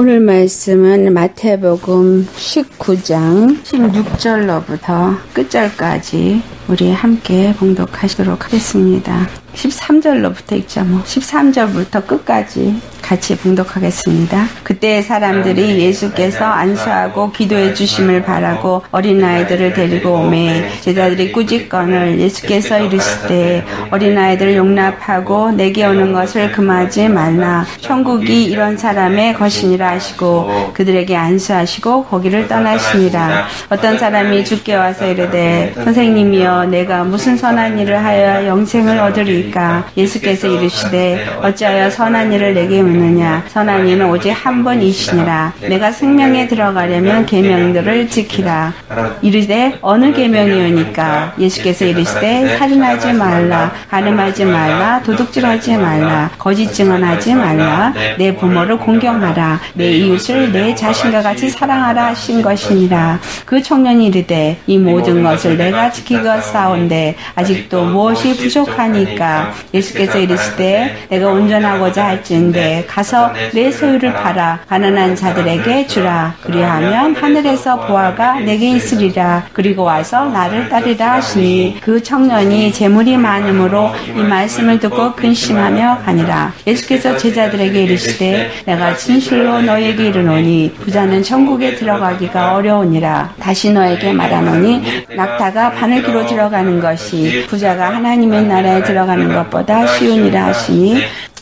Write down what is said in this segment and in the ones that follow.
오늘 말씀은 마태복음 19장 16절로부터 끝절까지 우리 함께 봉독하시도록 하겠습니다. 13절로부터 읽자 13절부터 끝까지 같이 봉독하겠습니다. 그때 사람들이 예수께서 안수하고 기도해 주심을 바라고 어린아이들을 데리고 오매 제자들이 꾸짖거늘 예수께서 이르시되 어린아이들을 용납하고 내게 오는 것을 금하지 말라. 천국이 이런 사람의 것이니라 하시고 그들에게 안수하시고 거기를 떠나시니라. 어떤 사람이 주께 와서 이르되 선생님이여 내가 무슨 선한 일을 하여야 영생을 얻으리까? 예수께서 이르시되 어찌하여 선한 일을 내게 묻느냐? 선한 이는 오직 한 분이시니라. 내가 생명에 들어가려면 계명들을 지키라. 이르되 어느 계명이오니까? 예수께서 이르시되 살인하지 말라, 간음하지 말라, 도둑질하지 말라, 거짓 증언하지 말라, 내 부모를 공경하라, 내 이웃을 내 자신과 같이 사랑하라 하신 것이니라. 그 청년이 이르되 이 모든 것을 내가 지키겠사온데 아직도 무엇이 부족하니까? 예수께서 이르시되 내가 온전하고자 할진대 가서 내 소유를 팔아 가난한 자들에게 주라. 그리하면 하늘에서 보화가 내게 있으리라. 그리고 와서 나를 따르라 하시니 그 청년이 재물이 많음으로 이 말씀을 듣고 근심하며 가니라. 예수께서 제자들에게 이르시되 내가 진실로 너에게 이르노니 부자는 천국에 들어가기가 어려우니라. 다시 너에게 말하노니 낙타가 바늘기로 들어가는 것이 부자가 하나님의 나라에 들어가는 것보다 쉬우니라 하시니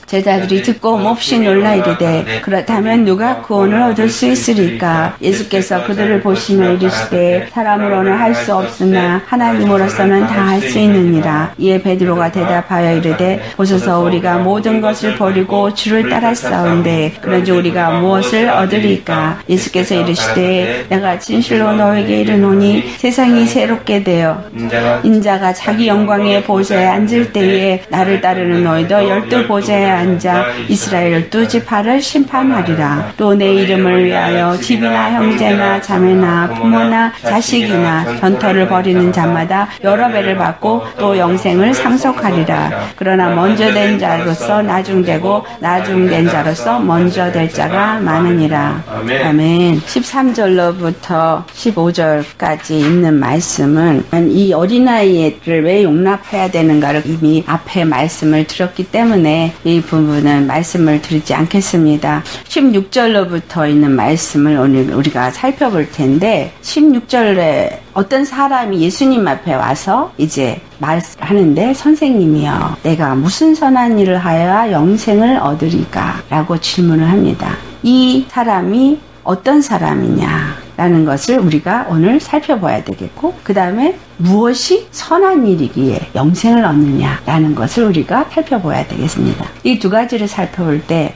제자들이 듣고 몹시 놀라 이르되 그렇다면 누가 구원을 얻을 수 있으리까? 예수께서 그들을 보시며 이르시되 사람으로는 할 수 없으나 하나님으로서는 다 할 수 있느니라. 이에 베드로가 대답하여 이르되 보소서 우리가 모든 것을 버리고 주를 따랐사온데 그런즉 우리가 무엇을 얻으리까? 예수께서 이르시되 내가 진실로 너에게 이르노니 세상이 새롭게 되어 인자가 자기 영광의 보좌에 앉을 때에 나를 따르는 너희도 12 보좌에 앉아 이스라엘 12지파를 심판하리라. 또 내 이름을 위하여 집이나 형제나 자매나 부모나 자식이나 전터를 벌이는 자마다 여러 배를 받고 또 영생을 상속하리라. 그러나 먼저 된 자로서 나중되고 나중된 자로서 먼저 될 자가 많으니라. 아멘. 13절로부터 15절까지 있는 말씀은 이 어린아이를 왜 용납해야 되는가를 이미 앞에 말씀을 드렸기 때문에 이 부분은 말씀을 드리지 않겠습니다. 16절로부터 있는 말씀을 오늘 우리가 살펴볼 텐데 16절에 어떤 사람이 예수님 앞에 와서 이제 말하는데 선생님이여 내가 무슨 선한 일을 하여야 영생을 얻으리까? 라고 질문을 합니다. 이 사람이 어떤 사람이냐? 라는 것을 우리가 오늘 살펴봐야 되겠고 그 다음에 무엇이 선한 일이기에 영생을 얻느냐라는 것을 우리가 살펴봐야 되겠습니다. 이 두 가지를 살펴볼 때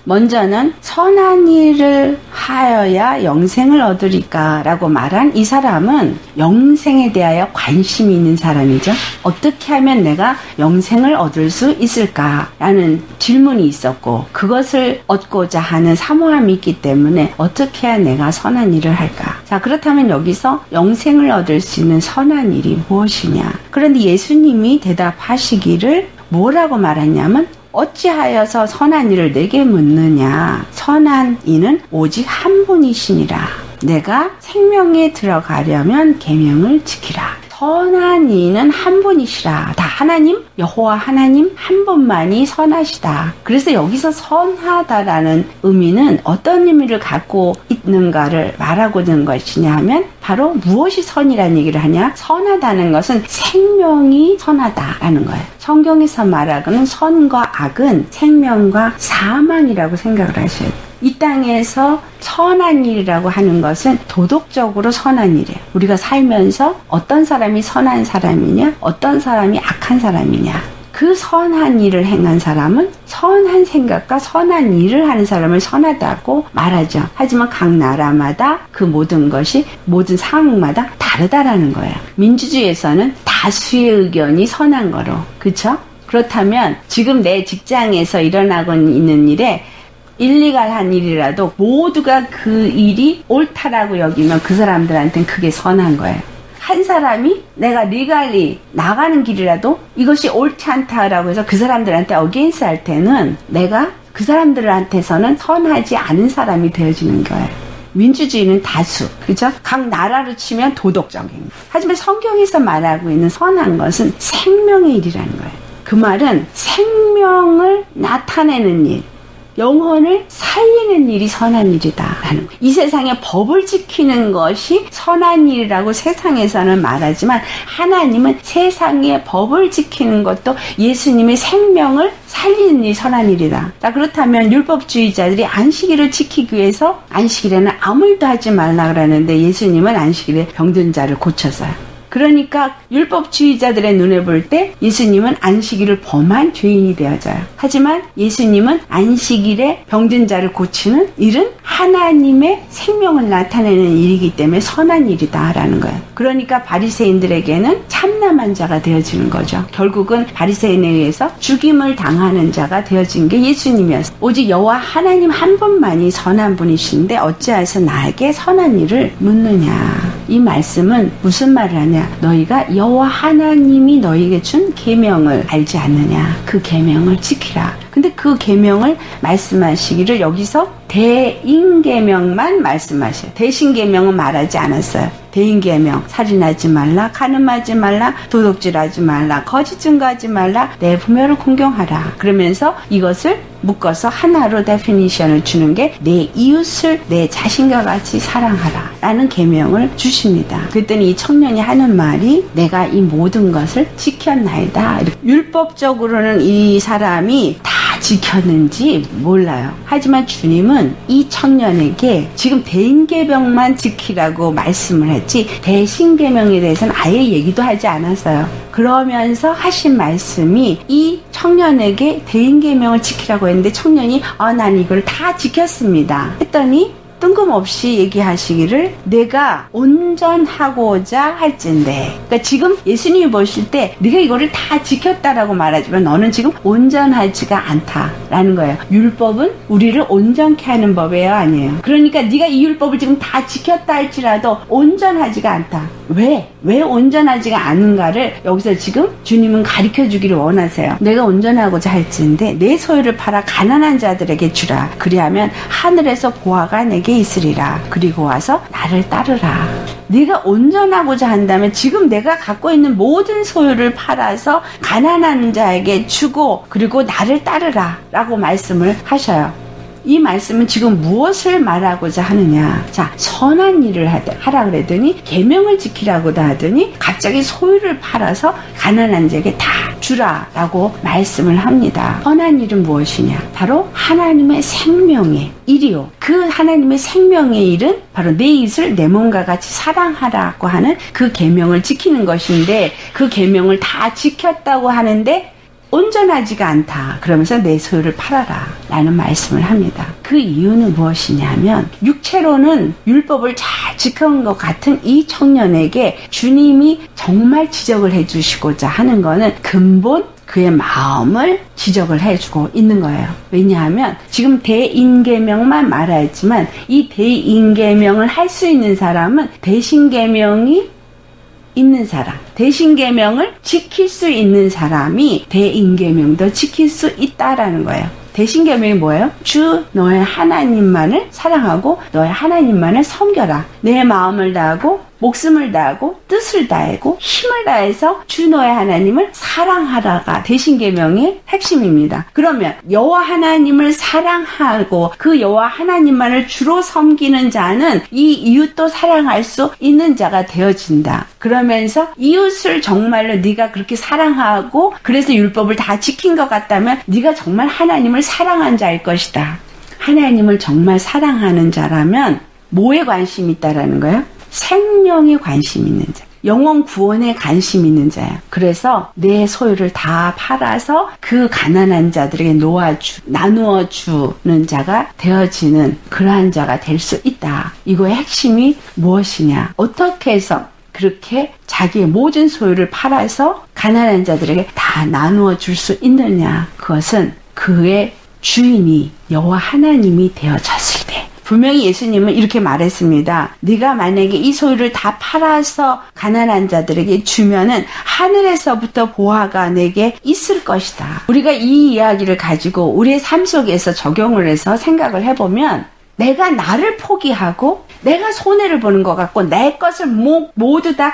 먼저는 선한 일을 하여야 영생을 얻으리까 라고 말한 이 사람은 영생에 대하여 관심이 있는 사람이죠. 어떻게 하면 내가 영생을 얻을 수 있을까 라는 질문이 있었고 그것을 얻고자 하는 사모함이 있기 때문에 어떻게 해야 내가 선한 일을 할까. 자, 그렇다면 여기서 영생을 얻을 수 있는 선한 일이 무엇이냐. 그런데 예수님이 대답하시기를 뭐라고 말했냐면 어찌하여서 선한 일을 내게 묻느냐. 선한 이는 오직 한 분이시니라. 내가 생명에 들어가려면 계명을 지키라. 선한 이는 한 분이시라. 다 하나님, 여호와 하나님 한 분만이 선하시다. 그래서 여기서 선하다라는 의미는 어떤 의미를 갖고 있는가를 말하고 있는 것이냐 하면 바로 무엇이 선이라는 얘기를 하냐? 선하다는 것은 생명이 선하다라는 거예요. 성경에서 말하고는 선과 악은 생명과 사망이라고 생각을 하셔야 돼요. 이 땅에서 선한 일이라고 하는 것은 도덕적으로 선한 일이에요. 우리가 살면서 어떤 사람이 선한 사람이냐, 어떤 사람이 악한 사람이냐. 그 선한 일을 행한 사람은 선한 생각과 선한 일을 하는 사람을 선하다고 말하죠. 하지만 각 나라마다 그 모든 것이 모든 상황마다 다르다라는 거예요. 민주주의에서는 다수의 의견이 선한 거로. 그렇죠? 그렇다면 지금 내 직장에서 일어나고 있는 일에 일리갈한 일이라도 모두가 그 일이 옳다라고 여기면 그 사람들한테는 그게 선한 거예요. 한 사람이 내가 리갈리 나가는 길이라도 이것이 옳지 않다라고 해서 그 사람들한테 어게인스 할 때는 내가 그 사람들한테서는 선하지 않은 사람이 되어지는 거예요. 민주주의는 다수, 그죠? 각 나라로 치면 도덕적인. 하지만 성경에서 말하고 있는 선한 것은 생명의 일이라는 거예요. 그 말은 생명을 나타내는 일, 영혼을 살리는 일이 선한 일이다 라는 거예요. 이 세상에 법을 지키는 것이 선한 일이라고 세상에서는 말하지만 하나님은 세상의 법을 지키는 것도 예수님의 생명을 살리는 일이 선한 일이다. 자, 그렇다면 율법주의자들이 안식일을 지키기 위해서 안식일에는 아무 일도 하지 말라 그러는데 예수님은 안식일에 병든 자를 고쳐서요. 그러니까 율법주의자들의 눈에 볼 때 예수님은 안식일을 범한 죄인이 되어져요. 하지만 예수님은 안식일에 병든 자를 고치는 일은 하나님의 생명을 나타내는 일이기 때문에 선한 일이다라는 거예요. 그러니까 바리새인들에게는 참남한 자가 되어지는 거죠. 결국은 바리새인에 의해서 죽임을 당하는 자가 되어진 게 예수님이었어요. 오직 여호와 하나님 한 분만이 선한 분이신데 어찌하여서 나에게 선한 일을 묻느냐. 이 말씀은 무슨 말을 하냐. 너희가 여호와 하나님이 너희에게 준 계명을 알지 않느냐. 그 계명을 지키라. 근데 그 계명을 말씀하시기를 여기서 대인계명만 말씀하셔요. 대신계명은 말하지 않았어요. 대인계명, 살인하지 말라, 간음하지 말라, 도둑질하지 말라, 거짓 증거하지 말라, 내 부모를 공경하라. 그러면서 이것을 묶어서 하나로 데피니션을 주는 게 내 이웃을 내 자신과 같이 사랑하라 라는 계명을 주십니다. 그랬더니 이 청년이 하는 말이 내가 이 모든 것을 지켰나이다. 율법적으로는 이 사람이 다 지켰는지 몰라요. 하지만 주님은 이 청년에게 지금 대인계명만 지키라고 말씀을 했지 대신계명에 대해서는 아예 얘기도 하지 않았어요. 그러면서 하신 말씀이 이 청년에게 대인계명을 지키라고 했는데 청년이 난 이걸 다 지켰습니다 했더니 뜬금없이 얘기하시기를 내가 온전하고자 할진대. 그러니까 지금 예수님이 보실 때 네가 이거를 다 지켰다라고 말하지만 너는 지금 온전하지가 않다라는 거예요. 율법은 우리를 온전케 하는 법이에요, 아니에요? 그러니까 네가 이 율법을 지금 다 지켰다 할지라도 온전하지가 않다. 왜 온전하지가 않은가를 여기서 지금 주님은 가르쳐주기를 원하세요. 내가 온전하고자 할진대 내 소유를 팔아 가난한 자들에게 주라. 그리하면 하늘에서 보화가 내게 있으리라. 그리고 와서 나를 따르라. 네가 온전하고자 한다면 지금 내가 갖고 있는 모든 소유를 팔아서 가난한 자에게 주고 그리고 나를 따르라 라고 말씀을 하셔요. 이 말씀은 지금 무엇을 말하고자 하느냐. 자, 선한 일을 하라 그랬더니 계명을 지키라고도 하더니 갑자기 소유를 팔아서 가난한 자에게 다 주라라고 말씀을 합니다. 선한 일은 무엇이냐. 바로 하나님의 생명의 일이요. 그 하나님의 생명의 일은 바로 내 이웃을 내 몸과 같이 사랑하라고 하는 그 계명을 지키는 것인데 그 계명을 다 지켰다고 하는데 온전하지가 않다. 그러면서 내 소유를 팔아라 라는 말씀을 합니다. 그 이유는 무엇이냐면 육체로는 율법을 잘 지켜온 것 같은 이 청년에게 주님이 정말 지적을 해주시고자 하는 거는 근본 그의 마음을 지적을 해주고 있는 거예요. 왜냐하면 지금 대인계명만 말하였지만 이 대인계명을 할 수 있는 사람은 대신계명이 있는 사람, 대신계명을 지킬 수 있는 사람이 대인계명도 지킬 수 있다라는 거예요. 대신계명이 뭐예요? 주 너의 하나님만을 사랑하고 너의 하나님만을 섬겨라. 내 마음을 다하고 목숨을 다하고 뜻을 다하고 힘을 다해서 주 너의 하나님을 사랑하라가 대신계명의 핵심입니다. 그러면 여호와 하나님을 사랑하고 그 여호와 하나님만을 주로 섬기는 자는 이 이웃도 사랑할 수 있는 자가 되어진다. 그러면서 이웃을 정말로 네가 그렇게 사랑하고 그래서 율법을 다 지킨 것 같다면 네가 정말 하나님을 사랑한 자일 것이다. 하나님을 정말 사랑하는 자라면 뭐에 관심이 있다라는 거예요? 생명에 관심 있는 자, 영혼 구원에 관심 있는 자야. 그래서 내 소유를 다 팔아서 그 가난한 자들에게 나누어 주는 자가 되어지는 그러한 자가 될 수 있다. 이거의 핵심이 무엇이냐? 어떻게 해서 그렇게 자기의 모든 소유를 팔아서 가난한 자들에게 다 나누어 줄 수 있느냐? 그것은 그의 주인이 여호와 하나님이 되어졌을 때 분명히 예수님은 이렇게 말했습니다. 네가 만약에 이 소유를 다 팔아서 가난한 자들에게 주면은 하늘에서부터 보화가 내게 있을 것이다. 우리가 이 이야기를 가지고 우리의 삶 속에서 적용을 해서 생각을 해보면 내가 나를 포기하고 내가 손해를 보는 것 같고 내 것을 모두 다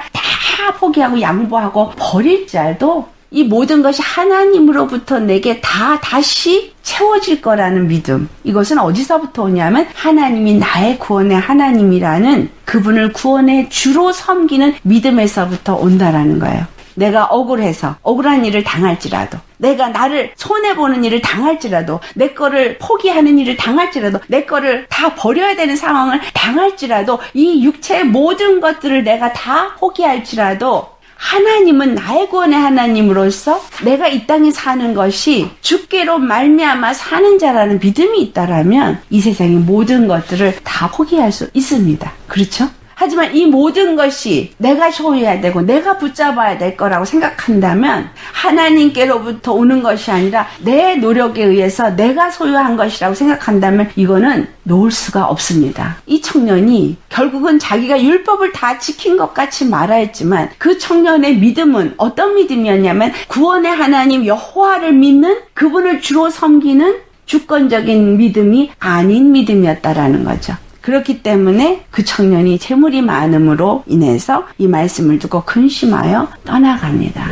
포기하고 양보하고 버릴 자도 이 모든 것이 하나님으로부터 내게 다시 채워질 거라는 믿음. 이것은 어디서부터 오냐면 하나님이 나의 구원의 하나님이라는 그분을 구원의 주로 섬기는 믿음에서부터 온다라는 거예요. 내가 억울해서 억울한 일을 당할지라도, 내가 나를 손해보는 일을 당할지라도, 내 거를 포기하는 일을 당할지라도, 내 거를 다 버려야 되는 상황을 당할지라도, 이 육체의 모든 것들을 내가 다 포기할지라도 하나님은 나의 구원의 하나님으로서 내가 이 땅에 사는 것이 주께로 말미암아 사는 자라는 믿음이 있다라면 이 세상의 모든 것들을 다 포기할 수 있습니다. 그렇죠? 하지만 이 모든 것이 내가 소유해야 되고 내가 붙잡아야 될 거라고 생각한다면 하나님께로부터 오는 것이 아니라 내 노력에 의해서 내가 소유한 것이라고 생각한다면 이거는 놓을 수가 없습니다. 이 청년이 결국은 자기가 율법을 다 지킨 것 같이 말하였지만 그 청년의 믿음은 어떤 믿음이었냐면 구원의 하나님 여호와를 믿는 그분을 주로 섬기는 주권적인 믿음이 아닌 믿음이었다라는 거죠. 그렇기 때문에 그 청년이 재물이 많음으로 인해서 이 말씀을 듣고 근심하여 떠나갑니다.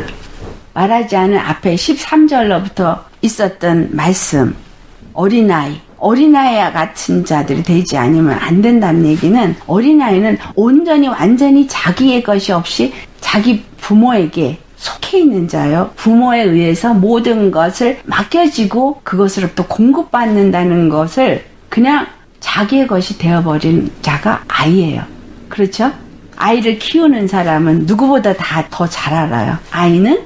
말하지 않은 앞에 13절로부터 있었던 말씀, 어린아이와 같은 자들이 되지 않으면 안 된다는 얘기는 어린아이는 온전히 완전히 자기의 것이 없이 자기 부모에게 속해 있는 자요. 부모에 의해서 모든 것을 맡겨지고 그것으로부터 공급받는다는 것을 그냥 자기의 것이 되어버린 자가 아이예요. 그렇죠? 아이를 키우는 사람은 누구보다 다 더 잘 알아요. 아이는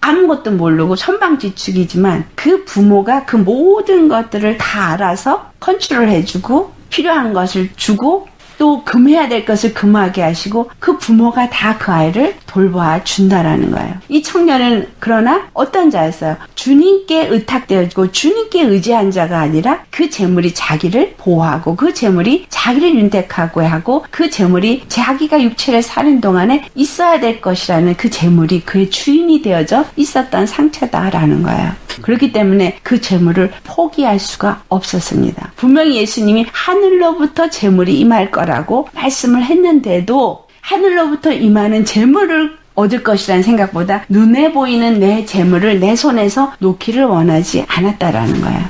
아무것도 모르고 천방지축이지만 그 부모가 그 모든 것들을 다 알아서 컨트롤 해주고 필요한 것을 주고 또 금해야 될 것을 금하게 하시고 그 부모가 다 그 아이를 돌봐 준다라는 거예요. 이 청년은 그러나 어떤 자였어요? 주님께 의탁되어지고 주님께 의지한 자가 아니라 그 재물이 자기를 보호하고 그 재물이 자기를 윤택하고 하고 그 재물이 자기가 육체를 사는 동안에 있어야 될 것이라는 그 재물이 그의 주인이 되어져 있었던 상처다라는 거예요. 그렇기 때문에 그 재물을 포기할 수가 없었습니다. 분명히 예수님이 하늘로부터 재물이 임할 거라고 말씀을 했는데도 하늘로부터 임하는 재물을 얻을 것이라는 생각보다 눈에 보이는 내 재물을 내 손에서 놓기를 원하지 않았다라는 거예요.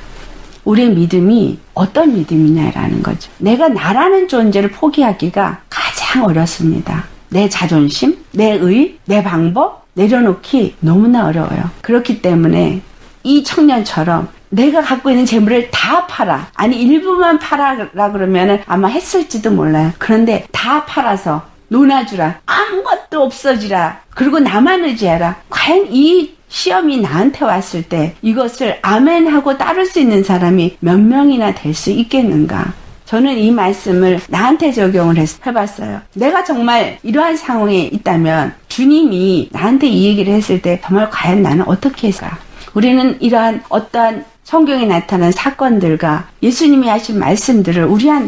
우리의 믿음이 어떤 믿음이냐라는 거죠. 내가 나라는 존재를 포기하기가 가장 어렵습니다. 내 자존심, 내 의, 내 방법 내려놓기 너무나 어려워요. 그렇기 때문에 이 청년처럼 내가 갖고 있는 재물을 다 팔아. 아니 일부만 팔아라 그러면 아마 했을지도 몰라요. 그런데 다 팔아서 논아주라. 아무것도 없어지라. 그리고 나만 의지하라. 과연 이 시험이 나한테 왔을 때 이것을 아멘하고 따를 수 있는 사람이 몇 명이나 될 수 있겠는가. 저는 이 말씀을 나한테 적용을 해봤어요. 내가 정말 이러한 상황에 있다면 주님이 나한테 이 얘기를 했을 때 정말 과연 나는 어떻게 했을까. 우리는 이러한 어떠한 성경에 나타난 사건들과 예수님이 하신 말씀들을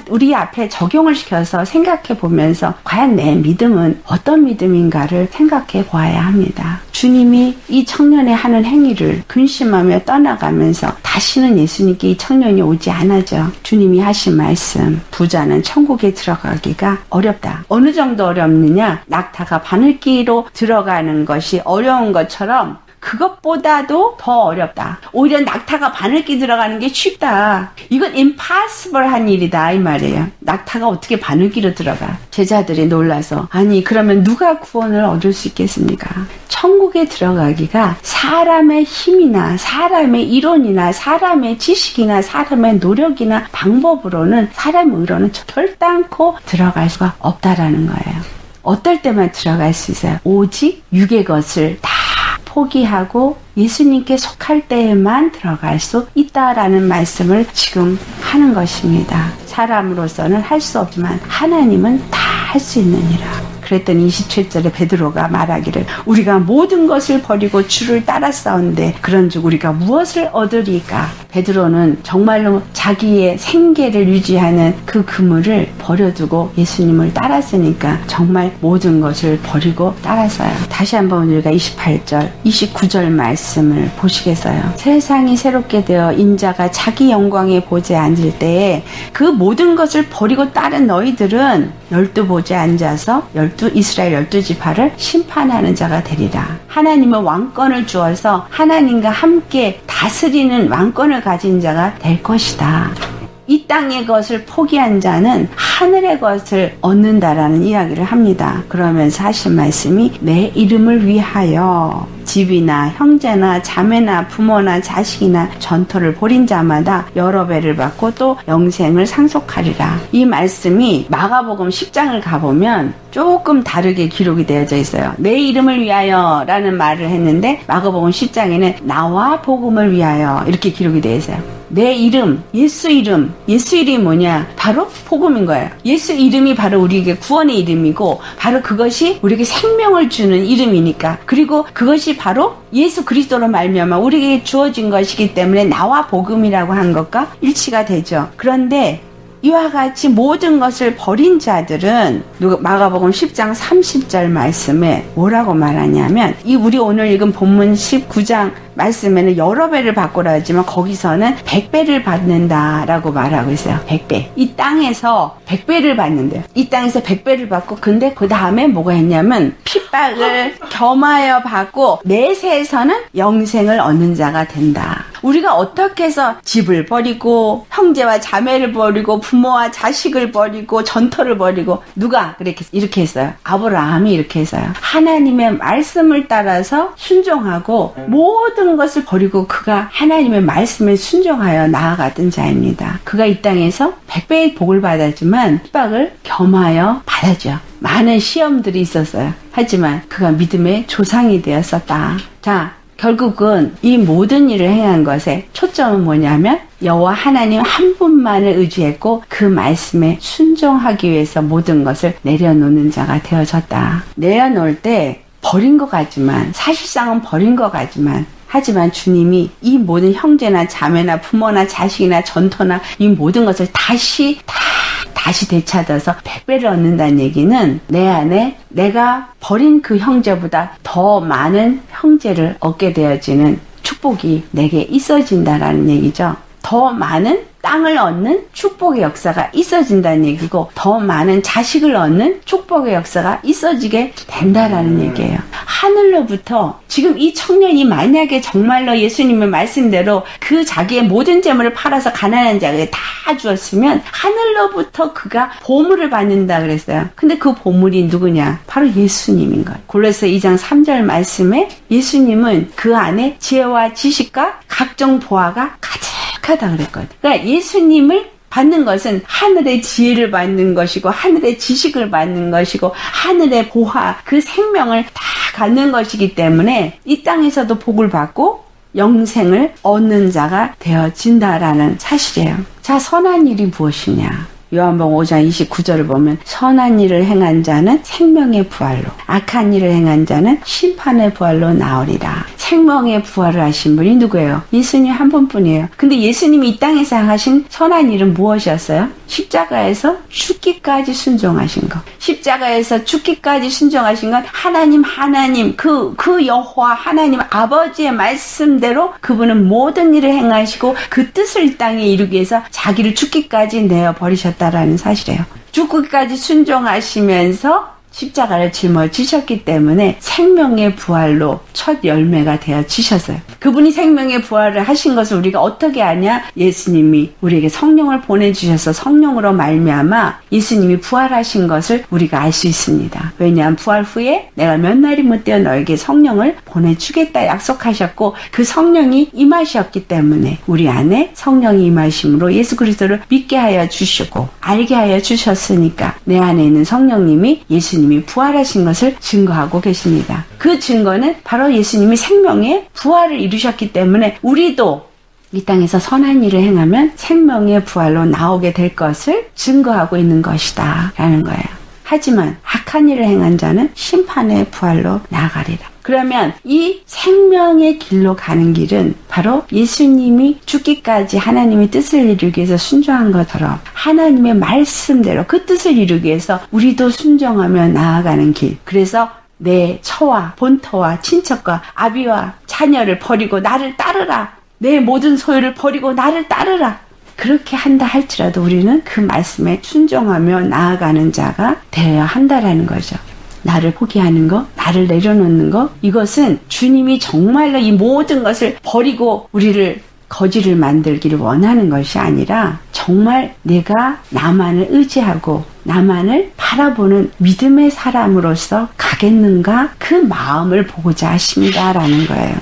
우리 앞에 적용을 시켜서 생각해 보면서 과연 내 믿음은 어떤 믿음인가를 생각해 보아야 합니다. 주님이 이 청년의 하는 행위를 근심하며 떠나가면서 다시는 예수님께 이 청년이 오지 않아죠. 주님이 하신 말씀, 부자는 천국에 들어가기가 어렵다. 어느 정도 어렵느냐? 낙타가 바늘기로 들어가는 것이 어려운 것처럼 그것보다도 더 어렵다. 오히려 낙타가 바늘기 들어가는 게 쉽다. 이건 impossible한 일이다 이 말이에요. 낙타가 어떻게 바늘기로 들어가? 제자들이 놀라서 아니 그러면 누가 구원을 얻을 수 있겠습니까? 천국에 들어가기가 사람의 힘이나 사람의 이론이나 사람의 지식이나 사람의 노력이나 방법으로는 사람의 의로는 결단코 들어갈 수가 없다라는 거예요. 어떨 때만 들어갈 수 있어요? 오직 육의 것을 다 포기하고 예수님께 속할 때에만 들어갈 수 있다라는 말씀을 지금 하는 것입니다. 사람으로서는 할 수 없지만 하나님은 다 할 수 있느니라. 그랬더니 27절에 베드로가 말하기를 우리가 모든 것을 버리고 주를 따라 싸운데 그런즉 우리가 무엇을 얻으리까? 베드로는 정말로 자기의 생계를 유지하는 그 그물을 버려두고 예수님을 따랐으니까 정말 모든 것을 버리고 따라서요. 다시 한번 우리가 28절, 29절 말씀을 보시겠어요. 세상이 새롭게 되어 인자가 자기 영광의 보좌에 앉을 때에 그 모든 것을 버리고 따른 너희들은 12보좌에 앉아서 이스라엘 12지파를 심판하는 자가 되리라. 하나님은 왕권을 주어서 하나님과 함께 다스리는 왕권을 가진 자가 될 것이다. 이 땅의 것을 포기한 자는 하늘의 것을 얻는다라는 이야기를 합니다. 그러면서 하신 말씀이 내 이름을 위하여 집이나 형제나 자매나 부모나 자식이나 전토를 벌인 자마다 여러 배를 받고 또 영생을 상속하리라. 이 말씀이 마가복음 10장을 가보면 조금 다르게 기록이 되어져 있어요. 내 이름을 위하여 라는 말을 했는데 마가복음 10장에는 나와 복음을 위하여 이렇게 기록이 되어 있어요. 내 이름, 예수 이름이 뭐냐? 바로 복음인 거예요. 예수 이름이 바로 우리에게 구원의 이름이고 바로 그것이 우리에게 생명을 주는 이름이니까, 그리고 그것이 바로 예수 그리스도로 말미암아 우리에게 주어진 것이기 때문에 나와 복음이라고 한 것과 일치가 되죠. 그런데 이와 같이 모든 것을 버린 자들은 마가복음 10장 30절 말씀에 뭐라고 말하냐면, 우리 오늘 읽은 본문 19장 말씀에는 여러 배를 받고라 하지만 거기서는 100배를 받는다라고 말하고 있어요. 100배. 이 땅에서 100배를 받는데요. 이 땅에서 100배를 받고, 근데 그 다음에 뭐가 있냐면 핍박을 겸하여 받고 내세에서는 영생을 얻는 자가 된다. 우리가 어떻게 해서 집을 버리고 형제와 자매를 버리고 부모와 자식을 버리고 전토를 버리고, 누가 이렇게 했어요? 아브라함이 이렇게 했어요. 하나님의 말씀을 따라서 순종하고 모든 것을 버리고 그가 하나님의 말씀에 순종하여 나아갔던 자입니다. 그가 이 땅에서 100배의 복을 받았지만 핍박을 겸하여 받았죠. 많은 시험들이 있었어요. 하지만 그가 믿음의 조상이 되었었다. 자, 결국은 이 모든 일을 행한 것의 초점은 뭐냐면 여호와 하나님 한 분만을 의지했고 그 말씀에 순종하기 위해서 모든 것을 내려놓는 자가 되어졌다. 내려놓을 때 버린 것 같지만, 사실상은 버린 것 같지만, 하지만 주님이 이 모든 형제나 자매나 부모나 자식이나 전토나 이 모든 것을 다시 되찾아서 100배를 얻는다는 얘기는 내 안에 내가 버린 그 형제보다 더 많은 형제를 얻게 되어지는 축복이 내게 있어진다라는 얘기죠. 더 많은 땅을 얻는 축복의 역사가 있어진다는 얘기고, 더 많은 자식을 얻는 축복의 역사가 있어지게 된다라는 얘기예요. 하늘로부터 지금 이 청년이 만약에 정말로 예수님의 말씀대로 그 자기의 모든 재물을 팔아서 가난한 자에게 다 주었으면 하늘로부터 그가 보물을 받는다 그랬어요. 근데 그 보물이 누구냐? 바로 예수님인 거예요. 골로새 2장 3절 말씀에 예수님은 그 안에 지혜와 지식과 각종 보화가 가득하다 그랬거든요. 그러니까 예수님을 받는 것은 하늘의 지혜를 받는 것이고 하늘의 지식을 받는 것이고 하늘의 보화, 그 생명을 다 갖는 것이기 때문에 이 땅에서도 복을 받고 영생을 얻는 자가 되어진다라는 사실이에요. 자, 선한 일이 무엇이냐? 요한복음 5장 29절을 보면 선한 일을 행한 자는 생명의 부활로, 악한 일을 행한 자는 심판의 부활로 나오리라. 생명의 부활을 하신 분이 누구예요? 예수님 한 분뿐이에요. 근데 예수님이 이 땅에서 하신 선한 일은 무엇이었어요? 십자가에서 죽기까지 순종하신 것. 십자가에서 죽기까지 순종하신 건 하나님 그 여호와 하나님 아버지의 말씀대로 그분은 모든 일을 행하시고 그 뜻을 이 땅에 이루기 위해서 자기를 죽기까지 내어버리셨다라는 사실이에요. 죽기까지 순종하시면서 십자가를 짊어지셨기 때문에 생명의 부활로 첫 열매가 되어지셨어요. 그분이 생명의 부활을 하신 것을 우리가 어떻게 아냐? 예수님이 우리에게 성령을 보내주셔서 성령으로 말미암아 예수님이 부활하신 것을 우리가 알 수 있습니다. 왜냐하면 부활 후에 내가 몇 날이 못되어 너에게 성령을 보내주겠다 약속하셨고 그 성령이 임하셨기 때문에 우리 안에 성령이 임하심으로 예수 그리스도를 믿게 하여 주시고 알게 하여 주셨으니까 내 안에 있는 성령님이 예수님이 부활하신 것을 증거하고 계십니다. 그 증거는 바로 예수님이 생명의 부활을 이루셨기 때문에 우리도 이 땅에서 선한 일을 행하면 생명의 부활로 나오게 될 것을 증거하고 있는 것이다 라는 거예요. 하지만 악한 일을 행한 자는 심판의 부활로 나아가리라. 그러면 이 생명의 길로 가는 길은 바로 예수님이 죽기까지 하나님의 뜻을 이루기 위해서 순종한 것처럼 하나님의 말씀대로 그 뜻을 이루기 위해서 우리도 순종하며 나아가는 길. 그래서 내 처와 본터와 친척과 아비와 자녀를 버리고 나를 따르라. 내 모든 소유를 버리고 나를 따르라. 그렇게 한다 할지라도 우리는 그 말씀에 순종하며 나아가는 자가 되어야 한다라는 거죠. 나를 포기하는 거, 나를 내려놓는 거, 이것은 주님이 정말로 이 모든 것을 버리고 우리를 거지를 만들기를 원하는 것이 아니라 정말 내가 나만을 의지하고 나만을 바라보는 믿음의 사람으로서 가겠는가 그 마음을 보고자 하십니다라는 거예요.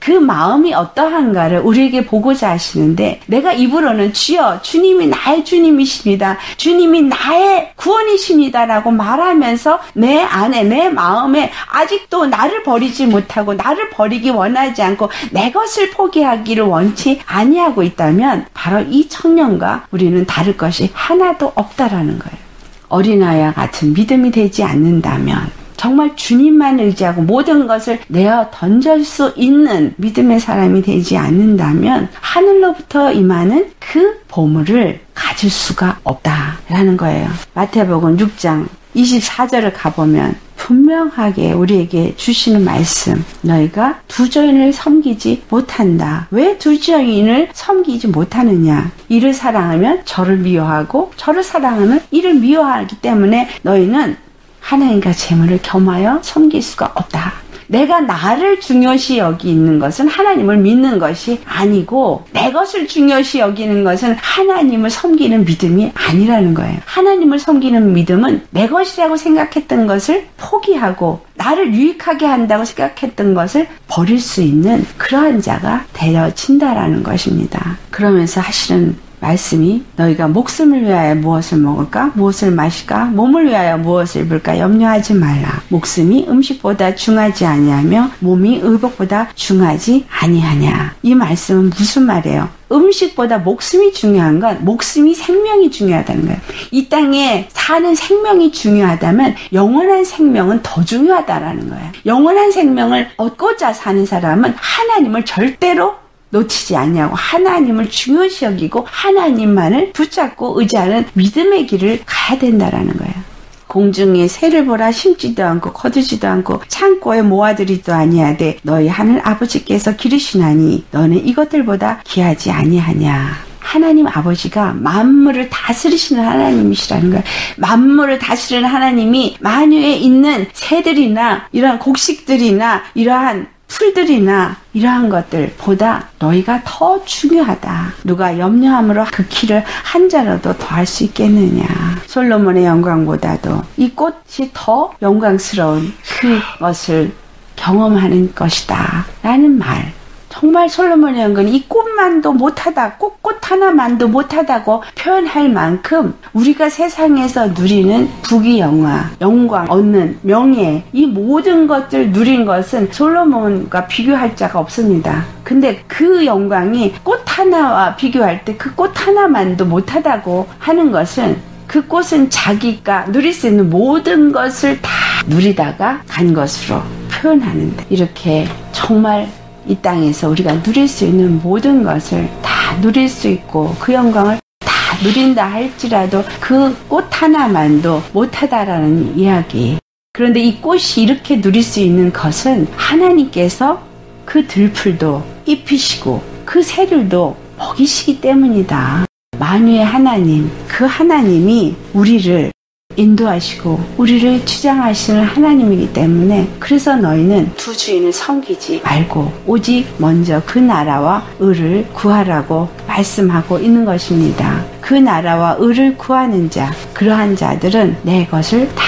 그 마음이 어떠한가를 우리에게 보고자 하시는데 내가 입으로는 주여 주님이 나의 주님이십니다. 주님이 나의 구원이십니다 라고 말하면서 내 안에 내 마음에 아직도 나를 버리지 못하고 나를 버리기 원하지 않고 내 것을 포기하기를 원치 아니하고 있다면 바로 이 청년과 우리는 다를 것이 하나도 없다라는 거예요. 어린아이와 같은 믿음이 되지 않는다면 정말 주님만 의지하고 모든 것을 내어 던질 수 있는 믿음의 사람이 되지 않는다면 하늘로부터 임하는 그 보물을 가질 수가 없다라는 거예요. 마태복음 6장 24절을 가보면 분명하게 우리에게 주시는 말씀, 너희가 두 주인을 섬기지 못한다. 왜 두 주인을 섬기지 못하느냐? 이를 사랑하면 저를 미워하고 저를 사랑하면 이를 미워하기 때문에 너희는 하나님과 재물을 겸하여 섬길 수가 없다. 내가 나를 중요시 여기는 것은 하나님을 믿는 것이 아니고 내 것을 중요시 여기는 것은 하나님을 섬기는 믿음이 아니라는 거예요. 하나님을 섬기는 믿음은 내 것이라고 생각했던 것을 포기하고 나를 유익하게 한다고 생각했던 것을 버릴 수 있는 그러한 자가 되어진다라는 것입니다. 그러면서 하시는 말씀이 너희가 목숨을 위하여 무엇을 먹을까? 무엇을 마실까? 몸을 위하여 무엇을 입을까? 염려하지 말라. 목숨이 음식보다 중하지 아니하며 몸이 의복보다 중하지 아니하냐. 이 말씀은 무슨 말이에요? 음식보다 목숨이 중요한 건 목숨이 생명이 중요하다는 거예요. 이 땅에 사는 생명이 중요하다면 영원한 생명은 더 중요하다라는 거예요. 영원한 생명을 얻고자 사는 사람은 하나님을 절대로 놓치지 않냐고 하나님을 중요시 여기고 하나님만을 붙잡고 의지하는 믿음의 길을 가야 된다라는 거예요. 공중에 새를 보라 심지도 않고 거두지도 않고 창고에 모아들이도 아니하되 너희 하늘 아버지께서 기르시나니 너는 이것들보다 귀하지 아니하냐. 하나님 아버지가 만물을 다스리시는 하나님이시라는 거예요. 만물을 다스리는 하나님이 만유에 있는 새들이나 이러한 곡식들이나 이러한 풀들이나 이러한 것들보다 너희가 더 중요하다. 누가 염려함으로 그 키를 한 자라도 더할 수 있겠느냐. 솔로몬의 영광보다도 이 꽃이 더 영광스러운 그것을 경험하는 것이다 라는 말. 정말 솔로몬의 영광은 이 꽃만도 못하다, 꽃 하나만도 못하다고 표현할 만큼 우리가 세상에서 누리는 부귀영화, 영광, 얻는 명예, 이 모든 것들 누린 것은 솔로몬과 비교할 자가 없습니다. 근데 그 영광이 꽃 하나와 비교할 때 그 꽃 하나만도 못하다고 하는 것은 그 꽃은 자기가 누릴 수 있는 모든 것을 다 누리다가 간 것으로 표현하는데 이렇게 정말 이 땅에서 우리가 누릴 수 있는 모든 것을 다 누릴 수 있고 그 영광을 다 누린다 할지라도 그 꽃 하나만도 못하다라는 이야기. 그런데 이 꽃이 이렇게 누릴 수 있는 것은 하나님께서 그 들풀도 입히시고 그 새들도 먹이시기 때문이다. 만유의 하나님, 그 하나님이 우리를 인도하시고 우리를 주장하시는 하나님이기 때문에 그래서 너희는 두 주인을 섬기지 말고 오직 먼저 그 나라와 의를 구하라고 말씀하고 있는 것입니다. 그 나라와 의를 구하는 자, 그러한 자들은 내 것을 다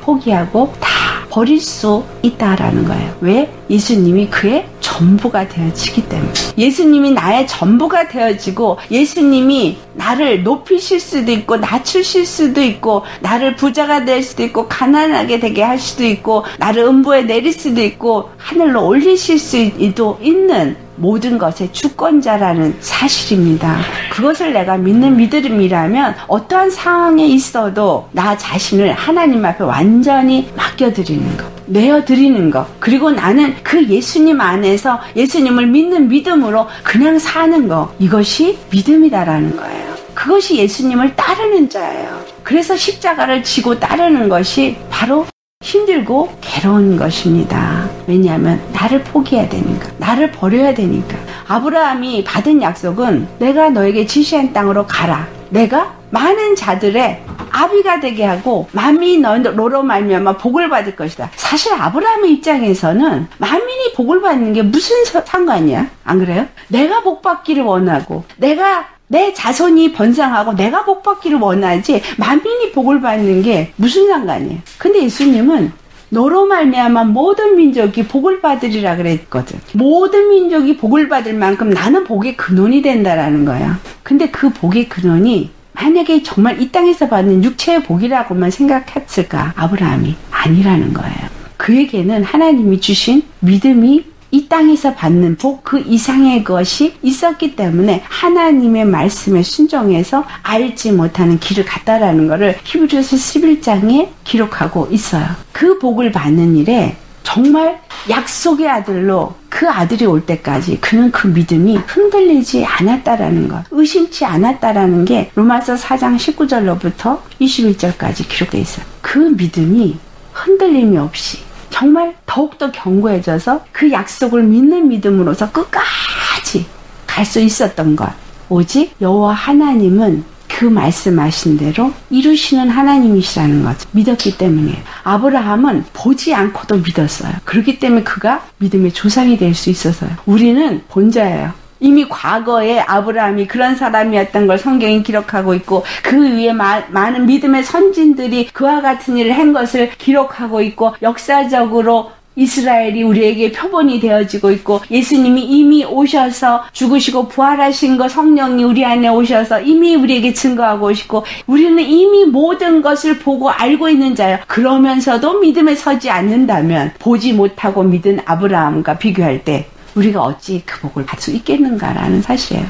포기하고 다 버릴 수 있다라는 거예요. 왜? 예수님이 그의 전부가 되어지기 때문에. 예수님이 나의 전부가 되어지고 예수님이 나를 높이실 수도 있고 낮추실 수도 있고 나를 부자가 될 수도 있고 가난하게 되게 할 수도 있고 나를 음부에 내릴 수도 있고 하늘로 올리실 수도 있는 모든 것의 주권자라는 사실입니다. 그것을 내가 믿는 믿음이라면 어떠한 상황에 있어도 나 자신을 하나님 앞에 완전히 맡겨드리는 것. 내어드리는 거, 그리고 나는 그 예수님 안에서 예수님을 믿는 믿음으로 그냥 사는 거, 이것이 믿음이다라는 거예요. 그것이 예수님을 따르는 자예요. 그래서 십자가를 지고 따르는 것이 바로 힘들고 괴로운 것입니다. 왜냐하면 나를 포기해야 되니까, 나를 버려야 되니까. 아브라함이 받은 약속은 내가 너에게 지시한 땅으로 가라, 내가 많은 자들의 아비가 되게 하고 만민이 너로 말미암아 복을 받을 것이다. 사실 아브라함의 입장에서는 만민이 복을 받는 게 무슨 상관이야? 안 그래요? 내가 복 받기를 원하고, 내가 내 자손이 번성하고 내가 복 받기를 원하지 만민이 복을 받는 게 무슨 상관이에요? 근데 예수님은 너로 말미암아 모든 민족이 복을 받으리라 그랬거든. 모든 민족이 복을 받을 만큼 나는 복의 근원이 된다라는 거야. 근데 그 복의 근원이 만약에 정말 이 땅에서 받는 육체의 복이라고만 생각했을까? 아브라함이 아니라는 거예요. 그에게는 하나님이 주신 믿음이 이 땅에서 받는 복 그 이상의 것이 있었기 때문에 하나님의 말씀에 순종해서 알지 못하는 길을 갔다라는 것을 히브리서 11장에 기록하고 있어요. 그 복을 받는 일에 정말 약속의 아들로 그 아들이 올 때까지 그는 그 믿음이 흔들리지 않았다라는 것, 의심치 않았다라는 게 로마서 4장 19절로부터 21절까지 기록되어 있어요. 그 믿음이 흔들림이 없이 정말 더욱더 견고해져서 그 약속을 믿는 믿음으로서 끝까지 갈 수 있었던 것. 오직 여호와 하나님은 그 말씀하신 대로 이루시는 하나님이시라는 것 믿었기 때문이에요. 아브라함은 보지 않고도 믿었어요. 그렇기 때문에 그가 믿음의 조상이 될 수 있어서요. 우리는 본자예요. 이미 과거에 아브라함이 그런 사람이었던 걸 성경이 기록하고 있고, 그 위에 많은 믿음의 선진들이 그와 같은 일을 한 것을 기록하고 있고, 역사적으로 이스라엘이 우리에게 표본이 되어지고 있고, 예수님이 이미 오셔서 죽으시고 부활하신 거, 성령이 우리 안에 오셔서 이미 우리에게 증거하고 오시고, 우리는 이미 모든 것을 보고 알고 있는 자예요. 그러면서도 믿음에 서지 않는다면 보지 못하고 믿은 아브라함과 비교할 때 우리가 어찌 그 복을 받을 수 있겠는가라는 사실이에요.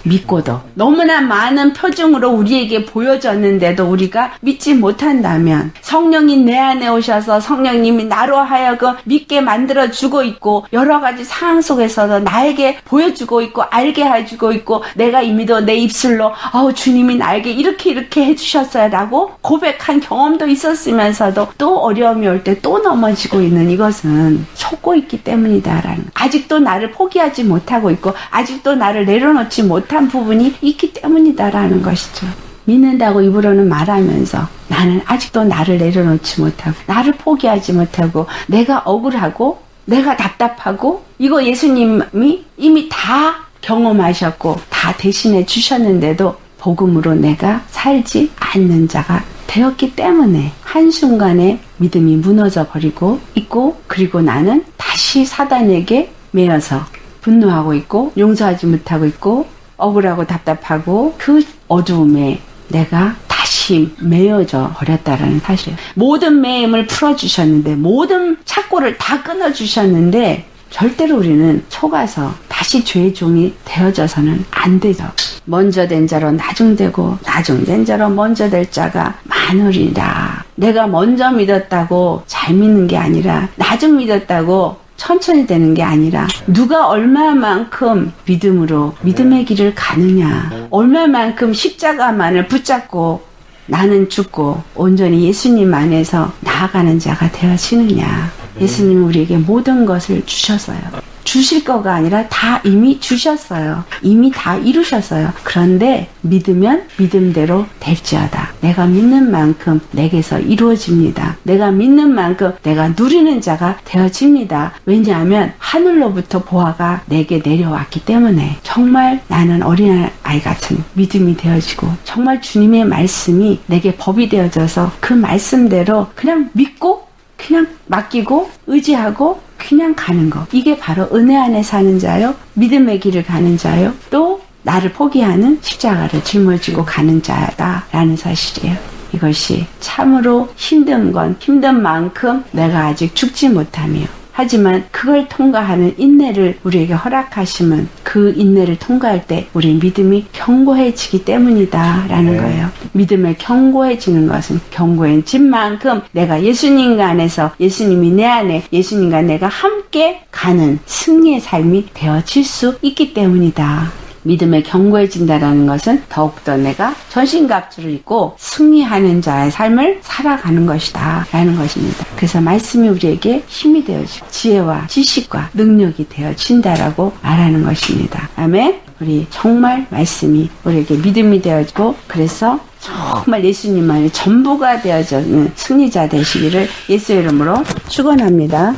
믿고도 너무나 많은 표징으로 우리에게 보여졌는데도 우리가 믿지 못한다면, 성령이 내 안에 오셔서 성령님이 나로 하여금 믿게 만들어주고 있고, 여러 가지 상황 속에서도 나에게 보여주고 있고 알게 해주고 있고, 내가 이미도 내 입술로 주님이 나에게 이렇게 해주셨어요 라고 고백한 경험도 있었으면서도 또 어려움이 올 때 또 넘어지고 있는 이것은 속고 있기 때문이다라는, 아직도 나를 포기하지 못하고 있고 아직도 나를 내려놓지 못한 부분이 있기 때문이다라는 것이죠. 믿는다고 입으로는 말하면서 나는 아직도 나를 내려놓지 못하고 나를 포기하지 못하고 내가 억울하고 내가 답답하고, 이거 예수님이 이미 다 경험하셨고 다 대신해 주셨는데도 복음으로 내가 살지 않는 자가 되었기 때문에 한순간에 믿음이 무너져 버리고 있고, 그리고 나는 다시 사단에게 매여서 분노하고 있고 용서하지 못하고 있고 억울하고 답답하고 그 어두움에 내가 다시 매여져 버렸다라는 사실. 모든 매임을 풀어주셨는데, 모든 착고를 다 끊어주셨는데 절대로 우리는 속아서 다시 죄의 종이 되어져서는 안 되죠. 먼저 된 자로 나중되고 나중된 자로 먼저 될 자가 많으리라. 내가 먼저 믿었다고 잘 믿는 게 아니라, 나중 믿었다고 천천히 되는 게 아니라, 누가 얼마만큼 믿음으로 믿음의 길을 가느냐, 얼마만큼 십자가만을 붙잡고 나는 죽고 온전히 예수님 안에서 나아가는 자가 되어지느냐. 예수님은 우리에게 모든 것을 주셨어요. 주실 거가 아니라 다 이미 주셨어요. 이미 다 이루셨어요. 그런데 믿으면 믿음대로 될지어다. 내가 믿는 만큼 내게서 이루어집니다. 내가 믿는 만큼 내가 누리는 자가 되어집니다. 왜냐하면 하늘로부터 보화가 내게 내려왔기 때문에 정말 나는 어린아이 같은 믿음이 되어지고, 정말 주님의 말씀이 내게 법이 되어져서 그 말씀대로 그냥 믿고 그냥 맡기고 의지하고 그냥 가는 거. 이게 바로 은혜 안에 사는 자요, 믿음의 길을 가는 자요, 또 나를 포기하는 십자가를 짊어지고 가는 자다라는 사실이에요. 이것이 참으로 힘든 건 힘든 만큼 내가 아직 죽지 못하며 하지만 그걸 통과하는 인내를 우리에게 허락하시면 그 인내를 통과할 때 우리 믿음이 견고해지기 때문이다 라는 거예요. 믿음을 견고해지는 것은 견고해진 만큼 내가 예수님과 안에서 예수님이 내 안에 예수님과 내가 함께 가는 승리의 삶이 되어질 수 있기 때문이다. 믿음에 견고해진다라는 것은 더욱더 내가 전신갑주를 입고 승리하는 자의 삶을 살아가는 것이다 라는 것입니다. 그래서 말씀이 우리에게 힘이 되어지고 지혜와 지식과 능력이 되어진다라고 말하는 것입니다. 아멘. 우리 정말 말씀이 우리에게 믿음이 되어지고 그래서 정말 예수님만의 전부가 되어지는 승리자 되시기를 예수의 이름으로 축원합니다.